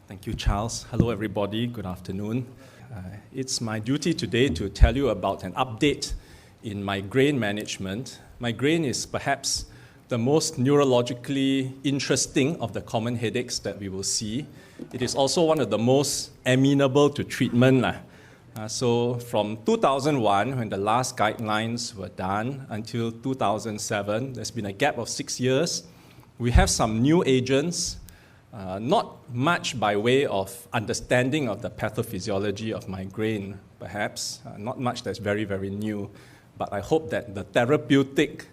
Thank you, Charles. Hello, everybody. Good afternoon. It's my duty today to tell you about an update in migraine management. Migraine is perhaps the most neurologically interesting of the common headaches that we will see. It is also one of the most amenable to treatment. So from 2001, when the last guidelines were done, until 2007, there's been a gap of 6 years. We have some new agents, not much by way of understanding of the pathophysiology of migraine, perhaps, not much that's very, very new, but I hope that the therapeutic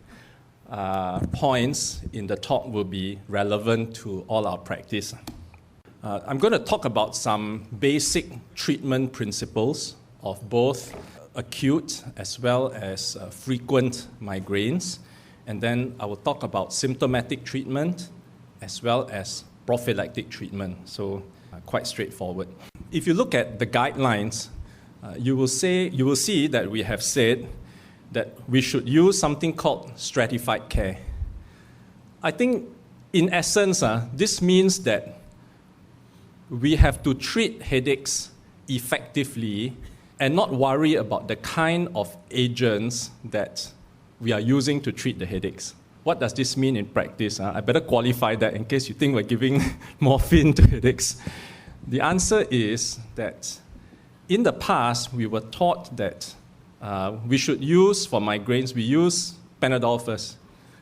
points in the talk will be relevant to all our practice. I'm going to talk about some basic treatment principles of both acute as well as frequent migraines, and then I will talk about symptomatic treatment as well as prophylactic treatment, so quite straightforward. If you look at the guidelines, you will see that we have said that we should use something called stratified care. I think, in essence, this means that we have to treat headaches effectively and not worry about the kind of agents that we are using to treat the headaches. What does this mean in practice? I better qualify that in case you think we're giving morphine to headaches. The answer is that in the past, we were taught that we should use, for migraines, we use Panadol first.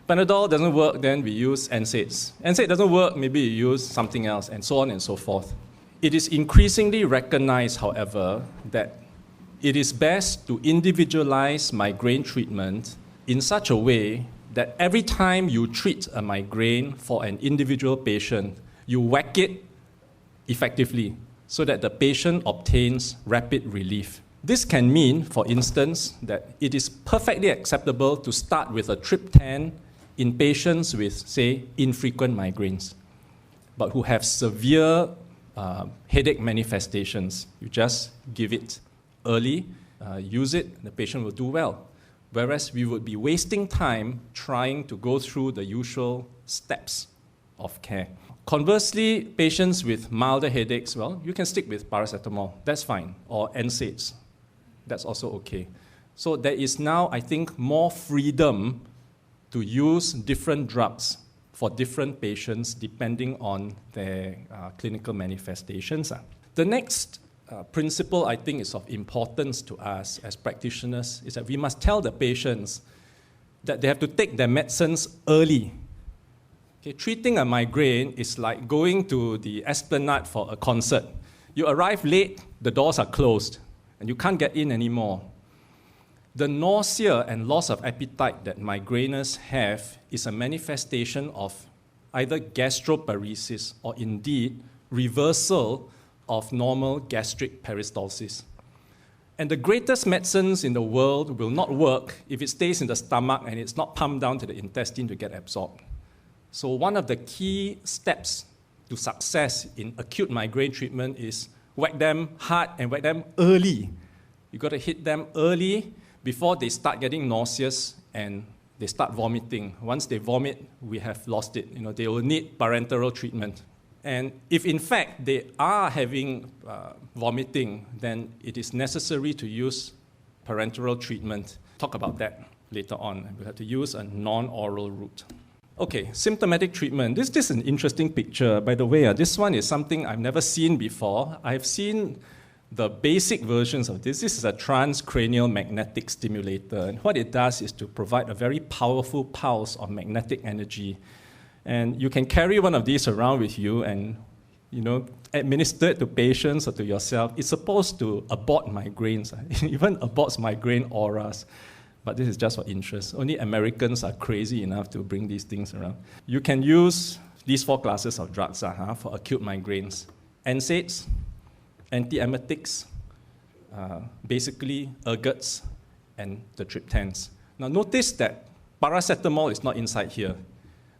Panadol doesn't work, then we use NSAIDs. NSAID doesn't work, maybe you use something else, and so on and so forth. It is increasingly recognized, however, that it is best to individualize migraine treatment in such a way that every time you treat a migraine for an individual patient, you whack it effectively so that the patient obtains rapid relief. This can mean, for instance, that it is perfectly acceptable to start with a triptan in patients with, say, infrequent migraines, but who have severe headache manifestations. You just give it early, use it, the patient will do well. Whereas we would be wasting time trying to go through the usual steps of care. Conversely, patients with milder headaches, well, you can stick with paracetamol, that's fine, or NSAIDs, that's also okay. So there is now, I think, more freedom to use different drugs for different patients depending on their clinical manifestations. The next principle, I think, is of importance to us as practitioners is that we must tell the patients that they have to take their medicines early. Okay, treating a migraine is like going to the Esplanade for a concert. You arrive late, the doors are closed, and you can't get in anymore. The nausea and loss of appetite that migraineurs have is a manifestation of either gastroparesis or indeed reversal of normal gastric peristalsis. And the greatest medicines in the world will not work if it stays in the stomach and it's not pumped down to the intestine to get absorbed. So one of the key steps to success in acute migraine treatment is whack them hard and whack them early. You've got to hit them early before they start getting nauseous and they start vomiting. Once they vomit, we have lost it. They will need parenteral treatment. And if in fact they are having vomiting, then it is necessary to use parenteral treatment. Talk about that later on. We have to use a non-oral route. Okay, symptomatic treatment. This is an interesting picture. By the way, this one is something I've never seen before. I've seen the basic versions of this. This is a transcranial magnetic stimulator. And what it does is to provide a very powerful pulse of magnetic energy. And you can carry one of these around with you and, administer it to patients or to yourself. It's supposed to abort migraines. It even aborts migraine auras. But this is just for interest. Only Americans are crazy enough to bring these things around. You can use these 4 classes of drugs for acute migraines. NSAIDs, Antiemetics, basically ergots, and the triptans. Now notice that paracetamol is not inside here.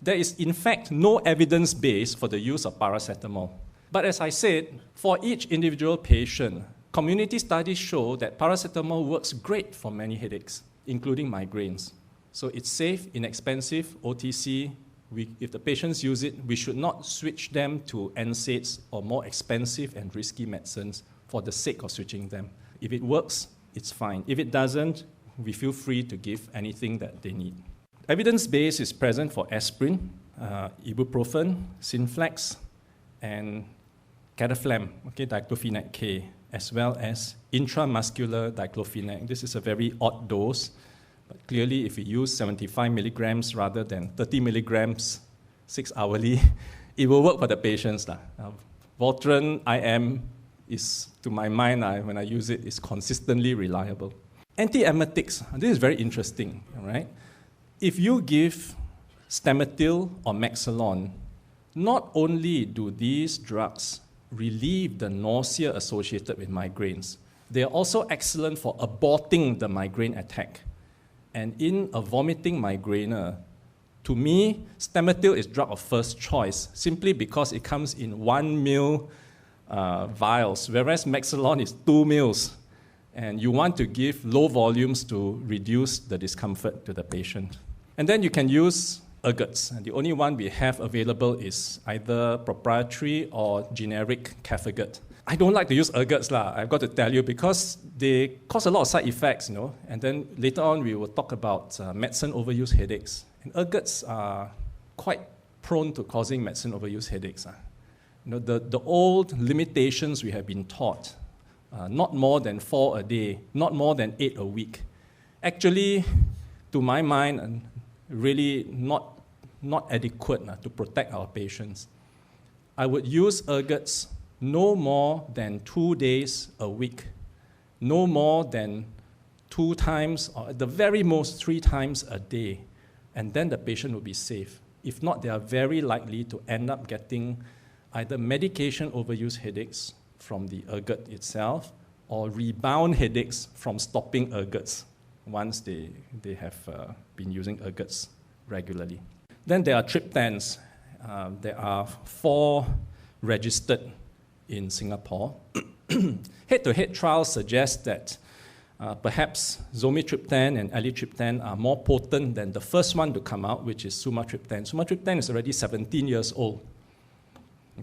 There is, in fact, no evidence base for the use of paracetamol. But as I said, for each individual patient, community studies show that paracetamol works great for many headaches, including migraines. So it's safe, inexpensive, OTC, if the patients use it, we should not switch them to NSAIDs or more expensive and risky medicines for the sake of switching them. If it works, it's fine. If it doesn't, we feel free to give anything that they need. Evidence base is present for aspirin, ibuprofen, Synflex, and Cataflam, diclofenac K, as well as intramuscular diclofenac. This is a very odd dose, but clearly if we use 75 milligrams rather than 30 milligrams 6 hourly, it will work for the patients. Voltaren IM is, to my mind, when I use it, is consistently reliable. Antiemetics, this is very interesting, right? If you give Stametil or Maxilon, not only do these drugs relieve the nausea associated with migraines, they are also excellent for aborting the migraine attack. And in a vomiting migrainer, to me, Stametil is drug of first choice, simply because it comes in 1 ml vials, whereas Maxilon is 2 ml. And you want to give low volumes to reduce the discomfort to the patient. And then you can use ergots. And the only one we have available is either proprietary or generic Cafegot. I don't like to use ergots, I've got to tell you, because they cause a lot of side effects, And then later on, we will talk about medicine overuse headaches. And ergots are quite prone to causing medicine overuse headaches. The old limitations we have been taught, not more than 4 a day, not more than 8 a week. Actually, to my mind, really not adequate to protect our patients. I would use ergots no more than 2 days a week, no more than 2 times, or at the very most 3 times a day, and then the patient will be safe. If not, they are very likely to end up getting either medication overuse headaches from the ergot itself, or rebound headaches from stopping ergots once they have been using ergots regularly. Then there are triptans. There are 4 registered in Singapore. Head-to-head trials suggest that perhaps zometriptan and alitriptan are more potent than the first one to come out, which is sumatriptan. Sumatriptan is already 17 years old.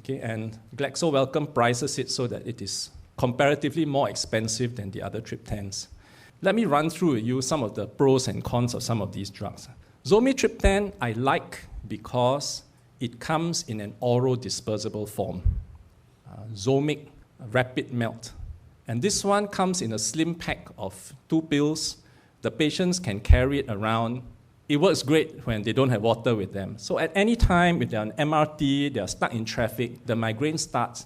And Glaxo Wellcome prices it so that it is comparatively more expensive than the other triptans. Let me run through with you some of the pros and cons of some of these drugs. Zometriptan I like because it comes in an oral dispersible form. Zomic Rapid Melt. And this one comes in a slim pack of 2 pills. The patients can carry it around. It works great when they don't have water with them. So at any time, if they're on MRT, they're stuck in traffic, the migraine starts.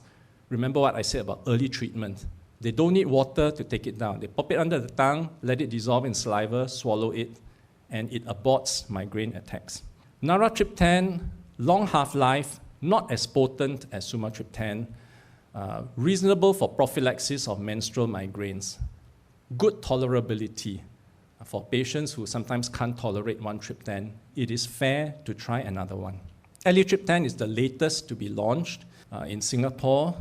Remember what I said about early treatment. They don't need water to take it down. They pop it under the tongue, let it dissolve in saliva, swallow it, and it aborts migraine attacks. Naratriptan, long half-life, not as potent as sumatriptan, reasonable for prophylaxis of menstrual migraines, good tolerability. For patients who sometimes can't tolerate one triptan, it is fair to try another one. Alitriptan is the latest to be launched in Singapore.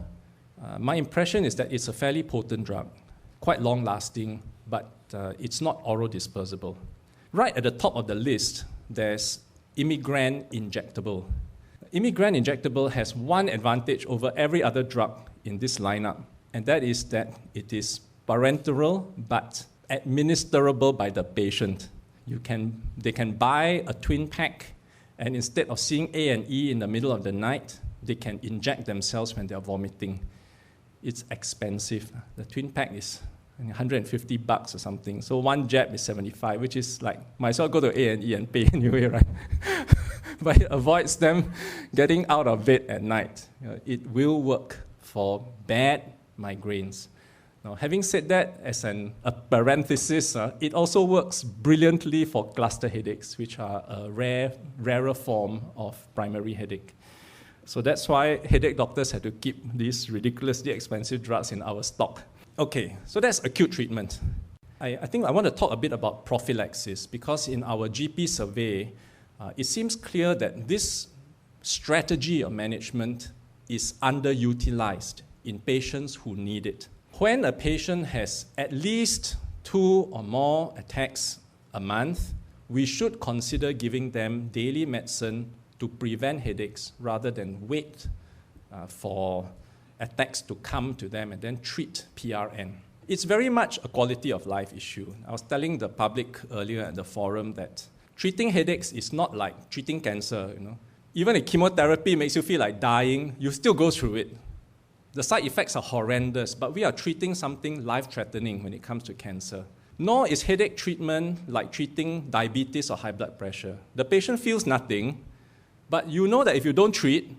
My impression is that it's a fairly potent drug, quite long-lasting, but it's not oral dispersible. Right at the top of the list, there's Migraine injectable. Migraine injectable has one advantage over every other drug in this lineup, and that is that it is parenteral but administrable by the patient. They can buy a twin pack, and instead of seeing A&E in the middle of the night, they can inject themselves when they're vomiting. It's expensive. The twin pack is $150 or something. So one jab is $75, which is like, might as well go to A&E and pay anyway, right? But it avoids them getting out of bed at night. It will work for bad migraines. Now, having said that, as a parenthesis, it also works brilliantly for cluster headaches, which are a rarer form of primary headache. So that's why headache doctors have to keep these ridiculously expensive drugs in our stock. Okay, so that's acute treatment. I think I want to talk a bit about prophylaxis, because in our GP survey, it seems clear that this strategy of management is underutilized in patients who need it. When a patient has at least 2 or more attacks a month, we should consider giving them daily medicine to prevent headaches rather than wait for attacks to come to them and then treat PRN. It's very much a quality of life issue. I was telling the public earlier at the forum that treating headaches is not like treating cancer. Even if chemotherapy makes you feel like dying, you still go through it. The side effects are horrendous, but we are treating something life-threatening when it comes to cancer. Nor is headache treatment like treating diabetes or high blood pressure. The patient feels nothing, but you know that if you don't treat,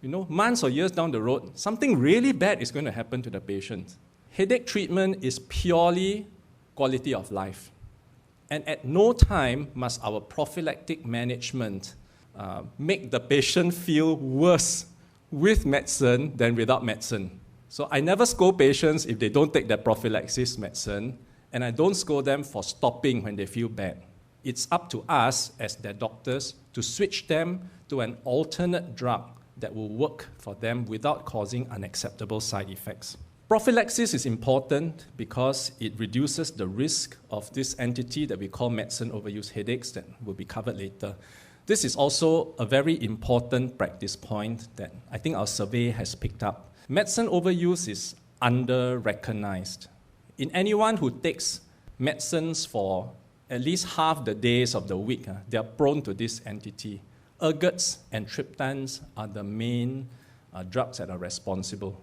months or years down the road, something really bad is going to happen to the patient. Headache treatment is purely quality of life. And at no time must our prophylactic management make the patient feel worse with medicine than without medicine. So I never scold patients if they don't take their prophylaxis medicine, and I don't scold them for stopping when they feel bad. It's up to us as their doctors to switch them to an alternate drug that will work for them without causing unacceptable side effects. Prophylaxis is important because it reduces the risk of this entity that we call medicine overuse headaches that will be covered later. This is also a very important practice point that I think our survey has picked up. Medicine overuse is under-recognized. In anyone who takes medicines for at least half the days of the week, they are prone to this entity. Ergots and triptans are the main drugs that are responsible.